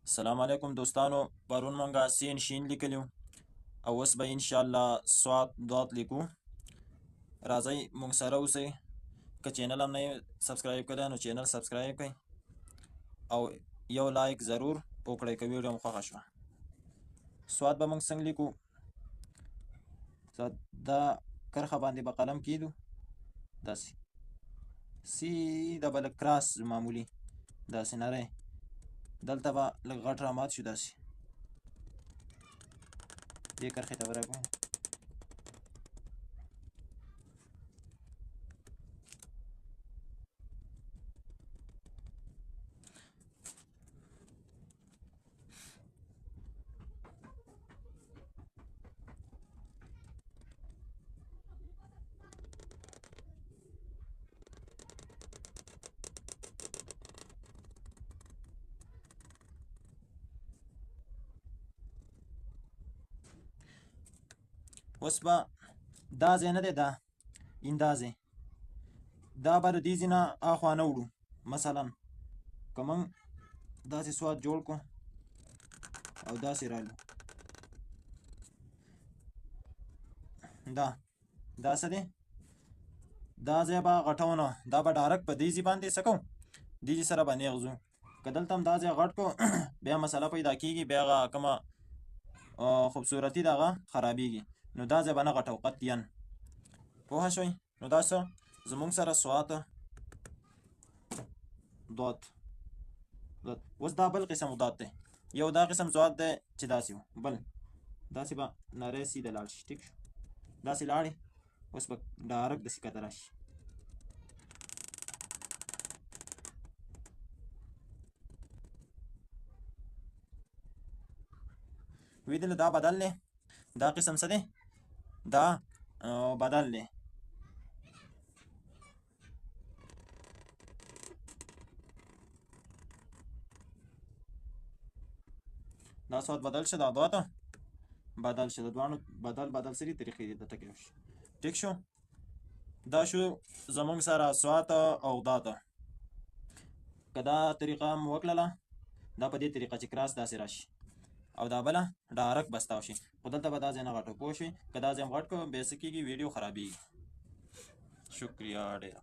السلام علیکم دوستانو، پرون مونږه سین شین لیکلیو او اوس به انشاءالله سواد ضاد لیکو. راځئ مونږ سره اوسئ. که چینل هم نه یې سبسکرایب کړی نو چینل سبسکرایب کړئ او یو لایک ضرور وکړئ که ویډیو مو خوښه شوه. سواد به مونږ څنګه لیکو؟ دا کرښه باندې به قلم کیدو داسې سیده به لږ کراس معمولي داسې نری، دلته به لږ غټ رامات شو داسې دې کرښې ته به راکړو. اوس به دا ځای نه دی، دا این دا ځای دا به د دې ځای نه اخوا نه وړو. مثلا که موږ داسې سواد جوړ کړو او داسې رالو، دا څه دی؟ دا ځای به غټو نه، دا به ډایرکټ په دې ځای باندې څه کوو، دې ځای سره به نیغ ځو. که دلته هم دا ځای غټ کړو بیا مسله پیدا کېږي، بیا هغه کومه خوبصورتي د هغه خرابېږي. نو دا ځای به نه غټو قطعاً. پوه شوئ؟ نو دا څه زمونږ سره سواد ضاد. اوس دا بل قسم ضاد دی، یو دا قسم ضاد دی چې داسې و، بل داسې به نری سیده لاړ شي. ټیک شو؟ داسې لاړې، اوس به ډایرکټ داسې کته راشي. ویدل دا بدل دی، دا قسم څه دی؟ دا بدل دی. دا سواد بدل شه، دا ضاد بدل شه. د دواړو بدل سری طریقې دي دلته کې. ټیک شو؟ دا شو زمونږ سره سواد او ضاد. که دا طریقه مو وکړله، دا په دې طریقه چې کراس داسې راشي او دا بله ډایرکټ بستاو شي. خو دلته به دا ځای نه غټو. پوه شوې؟ که دا ځای هم غټ کړو بیا څه کېږي، ویډیو خرابېږي. شکریه ډېره.